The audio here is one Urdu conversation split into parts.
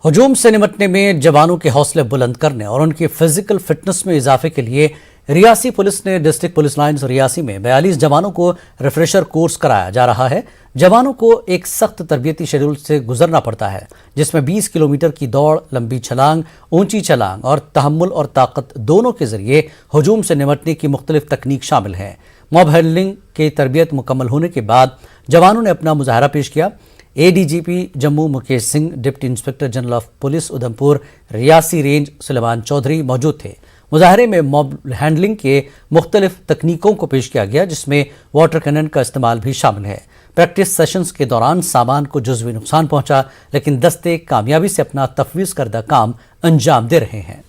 ہجوم سے نمٹنے میں جوانوں کے حوصلے بلند کرنے اور ان کی فزیکل فٹنس میں اضافے کے لیے ریاسی پولیس نے ڈسٹرکٹ پولیس لائنز ریاسی میں 42 جوانوں کو ریفریشر کورس کرایا جا رہا ہے۔ جوانوں کو ایک سخت تربیتی شیڈول سے گزرنا پڑتا ہے جس میں 20 کلومیٹر کی دوڑ، لمبی چھلانگ، اونچی چھلانگ اور تحمل اور طاقت دونوں کے ذریعے ہجوم سے نمٹنے کی مختلف تکنیک شامل ہیں۔ موب ہینڈلنگ کی تربیت مکمل ہونے کے بعد جوانوں نے اپنا مظاہرہ پیش کیا۔ A D G P Jammu Mukesh Singh, deputy inspector general of police Udhampur Reasi range Suleman Choudhary موجود تھے۔ مظاہرے میں موب ہینڈلنگ کے مختلف تکنیکوں کو پیش کیا گیا جس میں واٹر کینن کا استعمال بھی شامل ہے۔ پریکٹس سیشنز کے دوران سامان کو جزوی نقصان پہنچا لیکن دستے کامیابی سے اپنا تفویض کردہ کام انجام دے رہے ہیں۔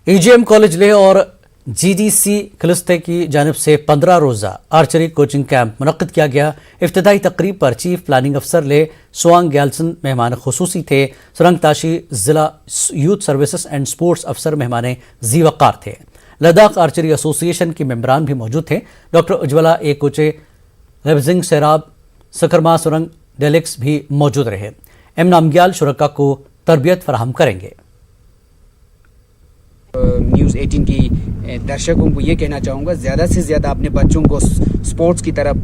ای جی ایم کالج لے اور جی ڈی سی کلستے کی جانب سے 15 روزہ آرچری کوچنگ کیمپ منعقد کیا گیا۔ افتتاحی تقریب پر چیف پلاننگ افسر لے سوانگ گیلسن مہمان خصوصی تھے۔ سرنگ تاشی ضلع یوتھ سروسز اینڈ سپورٹس افسر مہمان ذی وقار تھے۔ لداخ آرچری ایسوسی ایشن کے ممبران بھی موجود تھے۔ ڈاکٹر اجولا اے کوچے، لبزنگ سیراب، سکرما سرنگ ڈیلیکس بھی موجود رہے۔ ایم نامگیال شرکا کو تربیت فراہم کریں گے۔ نیوز 18 کی درشکوں کو یہ کہنا چاہوں گا، زیادہ سے زیادہ اپنے بچوں کو سپورٹس کی طرف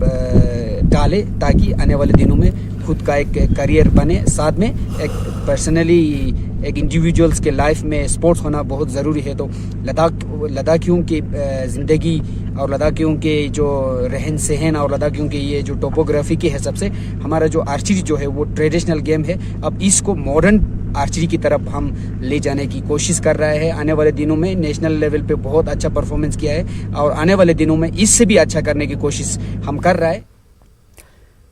ڈالے تاکہ آنے والے دنوں میں خود کا ایک کریئر بنے۔ ساتھ میں ایک پرسنلی ایک انڈیویجولز کے لائف میں سپورٹس ہونا بہت ضروری ہے۔ تو لداخیوں کی زندگی اور لداخیوں کے جو رہن سہن اور لداخیوں کے یہ جو ٹوپوگرافی کے حساب سے ہمارا جو آرچری جو ہے وہ ٹریڈیشنل گیم ہے، اب اس کو ماڈرن آرچری کی طرف ہم لے جانے کی کوشش کر رہا ہے۔ آنے والے دنوں میں نیشنل لیول پہ بہت اچھا پرفارمنس کیا ہے اور آنے والے دنوں میں اس سے بھی اچھا کرنے کی کوشش ہم کر رہا ہے۔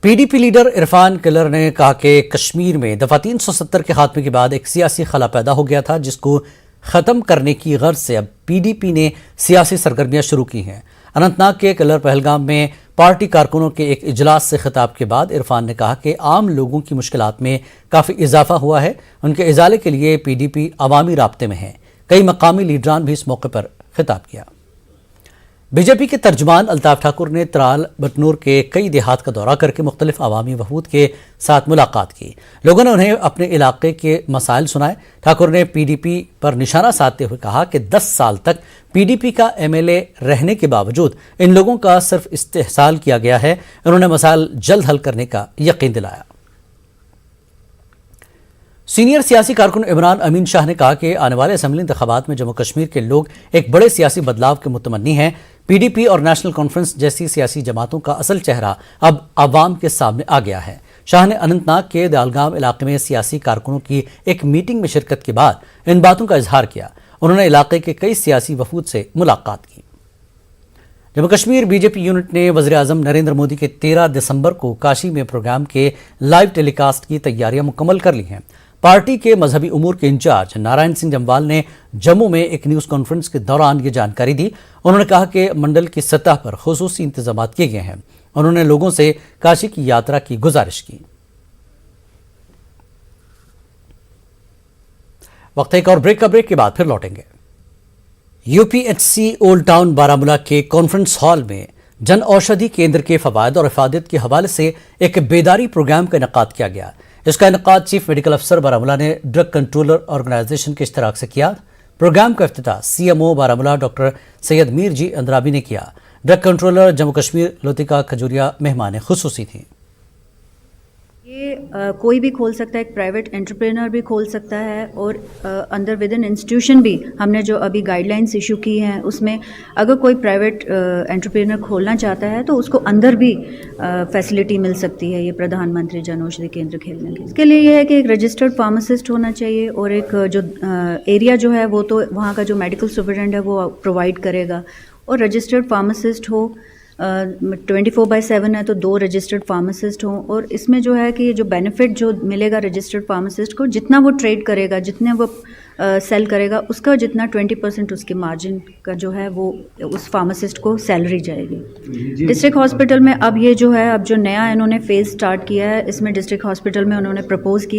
P D P leader Irfan colour نے کہا کہ کشمیر میں دفعہ 370 کے خاتمے کے بعد ایک سیاسی خلا پیدا ہو گیا تھا جس کو ختم کرنے کی غرض سے اب پی ڈی پی نے سیاسی سرگرمیاں شروع کی ہیں۔ اننت ناگ کے کلر پہلگام میں پارٹی کارکنوں کے ایک اجلاس سے خطاب کے بعد عرفان نے کہا کہ عام لوگوں کی مشکلات میں کافی اضافہ ہوا ہے۔ ان کے ازالے کے لیے پی ڈی پی عوامی رابطے میں ہے۔ کئی مقامی لیڈران بھی اس موقع پر خطاب کیا۔ بی جے پی کے ترجمان الطاف ٹھاکر نے ترال بٹنور کے کئی دیہات کا دورہ کر کے مختلف عوامی وفود کے ساتھ ملاقات کی۔ لوگوں نے انہیں اپنے علاقے کے مسائل سنائے۔ ٹھاکر نے پی ڈی پی پر نشانہ سادھتے ہوئے کہا کہ 10 سال تک پی ڈی پی کا ایم ایل اے رہنے کے باوجود ان لوگوں کا صرف استحصال کیا گیا ہے۔ انہوں نے مسائل جلد حل کرنے کا یقین دلایا۔ سینئر سیاسی کارکن عمران امین شاہ نے کہا کہ آنے والے اسمبلی انتخابات میں جموں کشمیر کے لوگ ایک بڑے سیاسی بدلاؤ کے متمنی ہیں۔ پی ڈی پی اور نیشنل کانفرنس جیسی سیاسی جماعتوں کا اصل چہرہ اب عوام کے سامنے آ گیا ہے۔ شاہ نے اننت ناگ کے دالگام علاقے میں سیاسی کارکنوں کی ایک میٹنگ میں شرکت کے بعد ان باتوں کا اظہار کیا۔ انہوں نے علاقے کے کئی سیاسی وفود سے ملاقات کی۔ جموں کشمیر بی جے پی یونٹ نے وزیر اعظم نریندر مودی کے 13 دسمبر کو کاشی میں پروگرام کے لائیو ٹیلی کاسٹ کی تیاریاں مکمل کر لی ہیں۔ پارٹی کے مذہبی امور کے انچارج نارائن سنگھ جموال نے جموں میں ایک نیوز کانفرنس کے دوران یہ جانکاری دی۔ انہوں نے کہا کہ منڈل کی سطح پر خصوصی انتظامات کیے گئے ہیں۔ انہوں نے لوگوں سے کاشی کی یاترا کی گزارش کی۔ وقت ایک اور بریک کے بعد پھر لوٹیں گے۔ U P H C old town Baramulla کے کانفرنس ہال میں جن اوشدھی کیندر کے فوائد اور افادیت کے حوالے سے ایک بیداری پروگرام کا انعقاد کیا گیا۔ اس کا انعقاد چیف میڈیکل افسر بارہمولہ نے ڈرگ کنٹرولر آرگنائزیشن کے اشتراک سے کیا۔ پروگرام کا افتتاح C M O Baramulla doctor Syed Mir G Andrabi نے کیا۔ ڈرگ کنٹرولر جموں کشمیر لوتیکا کھجوریا مہمان خصوصی تھیں۔ یہ کوئی بھی کھول سکتا ہے، ایک پرائیویٹ انٹرپرینر بھی کھول سکتا ہے اور اندر ود ان انسٹیٹیوشن بھی ہم نے جو ابھی گائیڈ لائنس ایشو کی ہیں اس میں اگر کوئی پرائیویٹ انٹرپرینر کھولنا چاہتا ہے تو اس کو اندر بھی فیسلٹی مل سکتی ہے یہ پردھان منتری جن اوشدھی کیندر کھیلنے کی۔ اس کے لیے یہ ہے کہ ایک رجسٹرڈ فارماسسٹ ہونا چاہیے اور ایک جو ایریا جو ہے وہ تو وہاں کا جو میڈیکل سپرنٹینڈنٹ ہے وہ پرووائڈ کرے گا اور رجسٹرڈ فارماسسٹ ہو۔ 24/7 ہے تو 2 رجسٹرڈ فارماسسٹ ہوں اور اس میں جو ہے کہ جو بینیفٹ جو ملے گا رجسٹرڈ فارماسسٹ کو، جتنا وہ ٹریڈ کرے گا، جتنے وہ سیل کرے گا، اس کا جتنا 20% اس کے مارجن کا جو ہے وہ اس فارماسسٹ کو سیلری جائے گی۔ ڈسٹرکٹ ہاسپٹل میں اب یہ جو ہے اب جو نیا انہوں نے فیز سٹارٹ کیا ہے اس میں ڈسٹرکٹ ہاسپٹل میں انہوں نے پرپوز کیا۔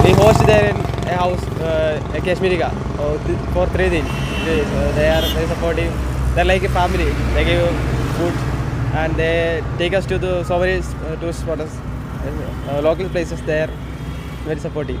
We hosted there in a house, a Kashmiri for 3 days. They are very supportive. They're like a family. They give food and they take us to the so many tourist spots, local places there. Very supportive.